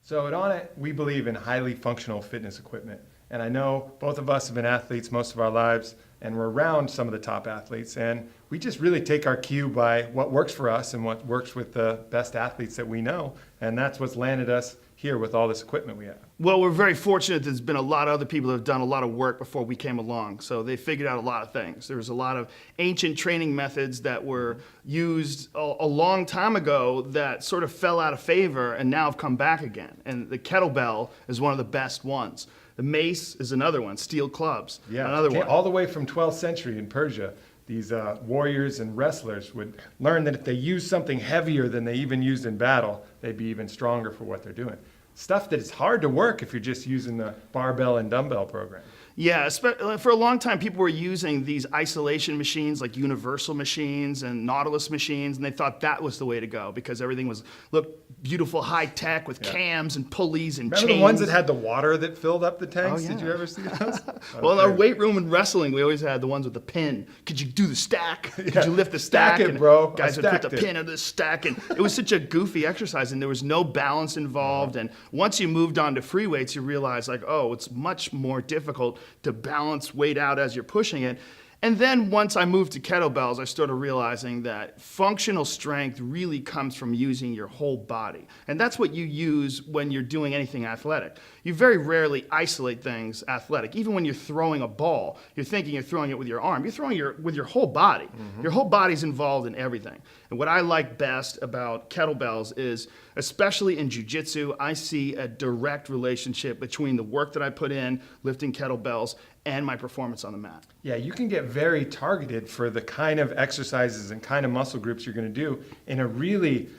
So at Onnit, we believe in highly functional fitness equipment. And I know both of us have been athletes most of our lives, and we're around some of the top athletes. And we just really take our cue by what works for us and what works with the best athletes that we know. And that's what's landed us here with all this equipment we have. Well, we're very fortunate. There's been a lot of other people that have done a lot of work before we came along. So they figured out a lot of things. There was a lot of ancient training methods that were used a long time ago that sort of fell out of favor and now have come back again. And the kettlebell is one of the best ones. The mace is another one, steel clubs, another one. All the way from 12th century in Persia, these warriors and wrestlers would learn that if they used something heavier than they even used in battle, they'd be even stronger for what they're doing. Stuff that is hard to work if you're just using the barbell and dumbbell program. Yeah, for a long time, people were using these isolation machines like Universal machines and Nautilus machines, and they thought that was the way to go because everything looked beautiful, high tech with cams and pulleys and Remember chains. the ones that had the water that filled up the tanks? Oh, yeah. Did you ever see those? Well, in our weight room and wrestling, we always had the ones with the pin. Could you do the stack? Could you lift the stack? Stack it, bro. Guys would put the pin under the stack, and it was such a goofy exercise, and there was no balance involved. And once you moved on to free weights, you realize like, oh, it's much more difficult to balance weight out as you're pushing it. And then once I moved to kettlebells, I started realizing that functional strength really comes from using your whole body. And that's what you use when you're doing anything athletic. You very rarely isolate things athletic. Even when you're throwing a ball, you're thinking you're throwing it with your arm. You're throwing it with your whole body. Your whole body's involved in everything. And what I like best about kettlebells is, especially in jiu-jitsu, I see a direct relationship between the work that I put in lifting kettlebells and my performance on the mat. Yeah, you can get very targeted for the kind of exercises and kind of muscle groups you're going to do in a really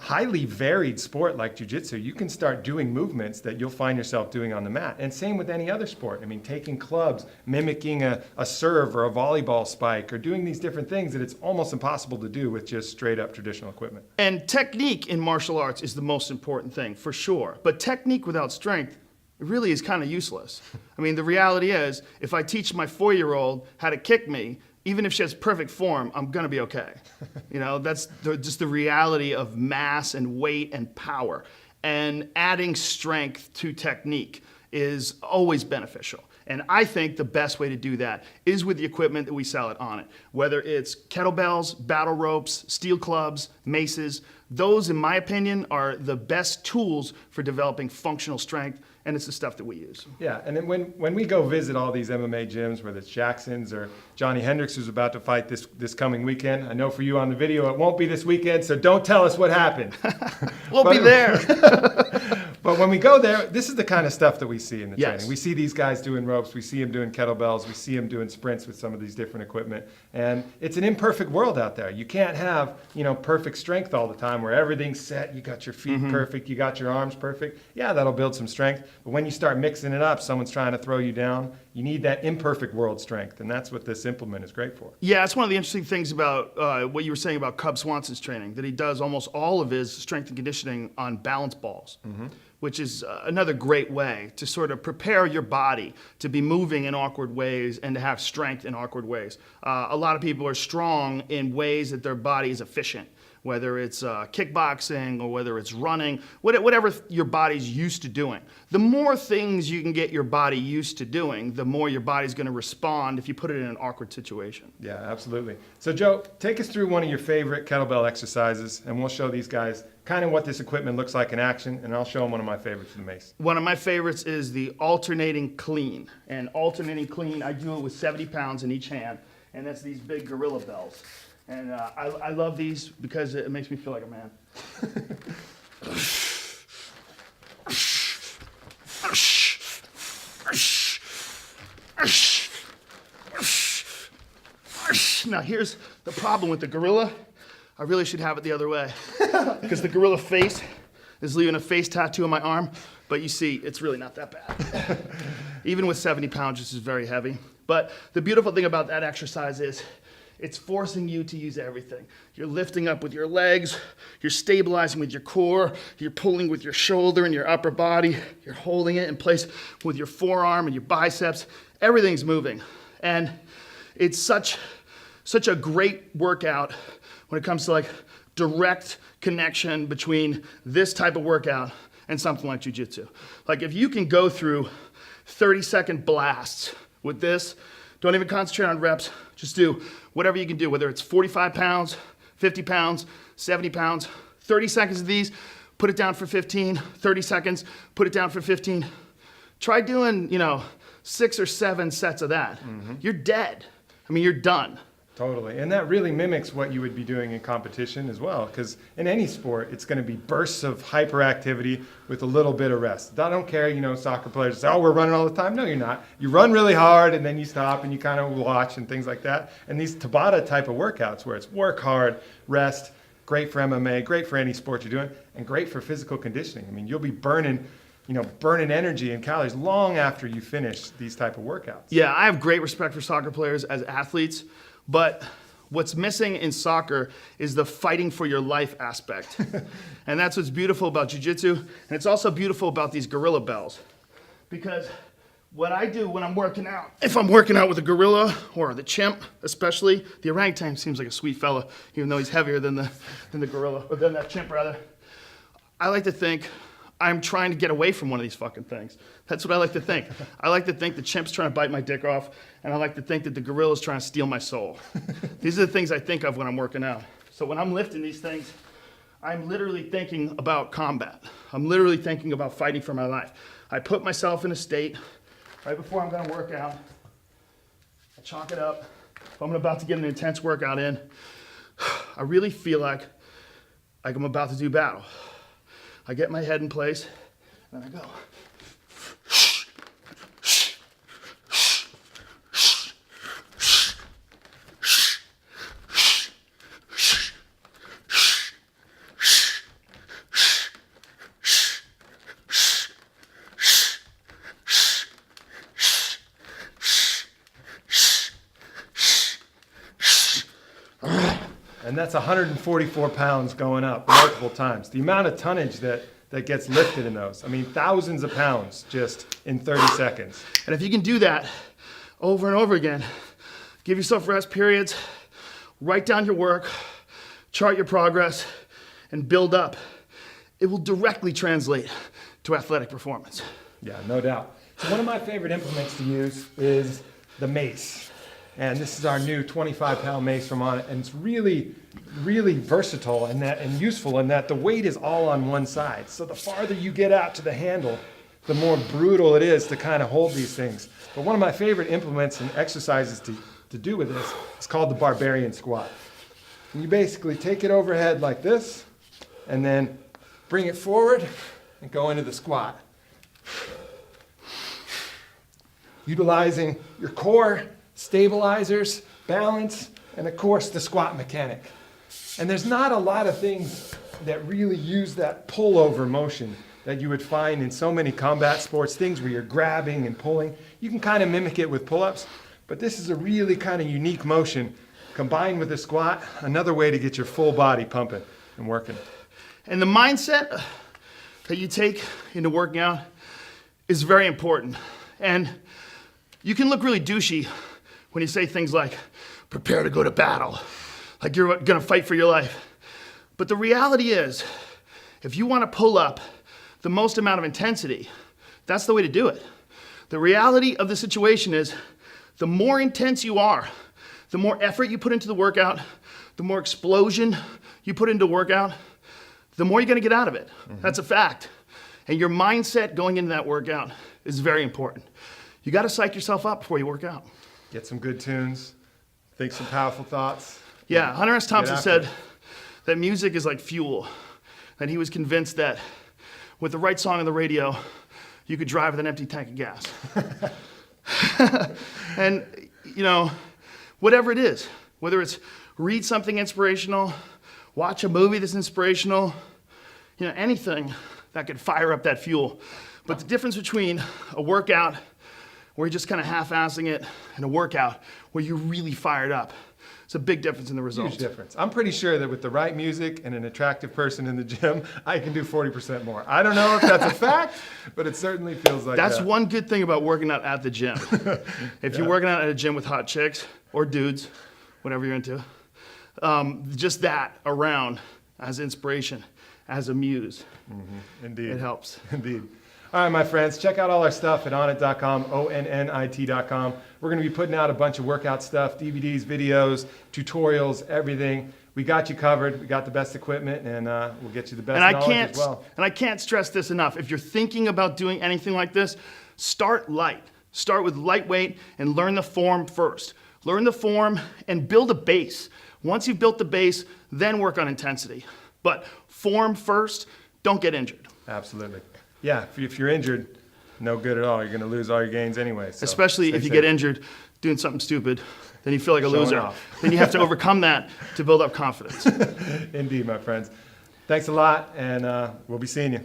highly varied sport like jiu-jitsu. You can start doing movements that you'll find yourself doing on the mat. And same with any other sport. I mean, taking clubs, mimicking a serve or a volleyball spike, or doing these different things that it's almost impossible to do with just straight up traditional equipment. And technique in martial arts is the most important thing, for sure. But technique without strength, it really is kind of useless. I mean, the reality is, if I teach my 4-year-old how to kick me, even if she has perfect form, I'm gonna be okay. You know, that's just the reality of mass and weight and power. And adding strength to technique is always beneficial. And I think the best way to do that is with the equipment that we sell at Onnit. Whether it's kettlebells, battle ropes, steel clubs, maces, those, in my opinion, are the best tools for developing functional strength, and it's the stuff that we use. Yeah, and then when we go visit all these MMA gyms, whether it's Jackson's or Johnny Hendricks, who's about to fight this coming weekend, I know for you on the video it won't be this weekend, so don't tell us what happened. We'll be there. But when we go there, this is the kind of stuff that we see in the Yes. training. We see these guys doing ropes, we see them doing kettlebells, we see them doing sprints with some of these different equipment. And it's an imperfect world out there. You can't have, perfect strength all the time where everything's set, you got your feet perfect, you got your arms perfect. Yeah, that'll build some strength. But when you start mixing it up, someone's trying to throw you down, you need that imperfect world strength. And that's what this implement is great for. Yeah, it's one of the interesting things about what you were saying about Cub Swanson's training, that he does almost all of his strength and conditioning on balance balls. Which is another great way to sort of prepare your body to be moving in awkward ways and to have strength in awkward ways. A lot of people are strong in ways that their body is efficient, whether it's kickboxing or whether it's running, whatever your body's used to doing. The more things you can get your body used to doing, the more your body's going to respond if you put it in an awkward situation. Yeah, absolutely. So Joe, take us through one of your favorite kettlebell exercises, and we'll show these guys kind of what this equipment looks like in action, and I'll show them one of my favorites for the mace. One of my favorites is the alternating clean. And alternating clean, I do it with 70 pounds in each hand, and that's these big gorilla bells. And I love these because it makes me feel like a man. Now here's the problem with the gorilla. I really should have it the other way because the gorilla face is leaving a face tattoo on my arm, but you see, it's really not that bad. Even with 70 pounds, this is very heavy. But the beautiful thing about that exercise is it's forcing you to use everything. You're lifting up with your legs, you're stabilizing with your core, you're pulling with your shoulder and your upper body, you're holding it in place with your forearm and your biceps. Everything's moving. And it's such a great workout when it comes to like direct connection between this type of workout and something like jiu-jitsu. Like if you can go through 30-second blasts with this, don't even concentrate on reps, just do whatever you can do, whether it's 45 pounds, 50 pounds, 70 pounds, 30 seconds of these, put it down for 15, 30 seconds, put it down for 15. Try doing, 6 or 7 sets of that. You're dead. I mean, you're done. Totally. And that really mimics what you would be doing in competition as well. Because in any sport, it's going to be bursts of hyperactivity with a little bit of rest. I don't care, soccer players say, oh, we're running all the time. No, you're not. You run really hard and then you stop and you kind of watch and things like that. And these Tabata type of workouts where it's work hard, rest, great for MMA, great for any sport you're doing, and great for physical conditioning. I mean, you'll be burning energy and calories long after you finish these type of workouts. Yeah, I have great respect for soccer players as athletes. But what's missing in soccer is the fighting for your life aspect. And that's what's beautiful about jiu-jitsu. And it's also beautiful about these gorilla bells. Because what I do when I'm working out, if I'm working out with a gorilla or the chimp, especially, the orangutan seems like a sweet fella, even though he's heavier than the gorilla, or than that chimp rather. I like to think I'm trying to get away from one of these fucking things. That's what I like to think. I like to think the chimp's trying to bite my dick off, and I like to think that the gorilla's trying to steal my soul. These are the things I think of when I'm working out. So when I'm lifting these things, I'm literally thinking about combat. I'm literally thinking about fighting for my life. I put myself in a state right before I'm gonna work out. I chalk it up. If I'm about to get an intense workout in, I really feel like I'm about to do battle. I get my head in place, and I go. And that's 144 pounds going up multiple times. The amount of tonnage that gets lifted in those. I mean, thousands of pounds just in 30 seconds. And if you can do that over and over again, give yourself rest periods, write down your work, chart your progress, and build up, it will directly translate to athletic performance. Yeah, no doubt. So one of my favorite implements to use is the mace. And this is our new 25-pound mace from Onnit, and it's really, really versatile and useful in that the weight is all on one side. So the farther you get out to the handle, the more brutal it is to kind of hold these things. But one of my favorite implements and exercises to do with this is called the barbarian squat. And you basically take it overhead like this, and then bring it forward and go into the squat. Utilizing your core, stabilizers, balance, and of course the squat mechanic. And there's not a lot of things that really use that pullover motion that you would find in so many combat sports, things where you're grabbing and pulling. You can kind of mimic it with pull-ups, but this is a really kind of unique motion combined with the squat, another way to get your full body pumping and working. And the mindset that you take into working out is very important. And you can look really douchey when you say things like, prepare to go to battle, like you're gonna fight for your life. But the reality is, if you wanna pull up the most amount of intensity, that's the way to do it. The reality of the situation is, the more intense you are, the more effort you put into the workout, the more explosion you put into workout, the more you're gonna get out of it. That's a fact. And your mindset going into that workout is very important. You gotta psych yourself up before you work out. Get some good tunes, think some powerful thoughts. Yeah, Hunter S. Thompson said that music is like fuel. And he was convinced that with the right song on the radio, you could drive with an empty tank of gas. And, whatever it is, whether it's read something inspirational, watch a movie that's inspirational, anything that could fire up that fuel. But the difference between a workout where you're just kind of half-assing it and a workout where you're really fired up, it's a big difference in the results. Huge difference. I'm pretty sure that with the right music and an attractive person in the gym, I can do 40% more. I don't know if that's a fact, but it certainly feels like That's that. one good thing about working out at the gym. If you're working out at a gym with hot chicks or dudes, whatever you're into, just that around as inspiration as a muse. Indeed. It helps. Indeed. All right, my friends, check out all our stuff at onnit.com, onnit.com. We're going to be putting out a bunch of workout stuff, DVDs, videos, tutorials, everything. We got you covered. We got the best equipment, and we'll get you the best knowledge as well. And I can't stress this enough. If you're thinking about doing anything like this, start light. Start with lightweight and learn the form first. Learn the form and build a base. Once you've built the base, then work on intensity. But form first, don't get injured. Absolutely. Yeah, if you're injured, no good at all. You're going to lose all your gains anyway. So especially if you get injured doing something stupid, then you feel like a loser. Off. Then you have to overcome that to build up confidence. Indeed, my friends. Thanks a lot, and we'll be seeing you.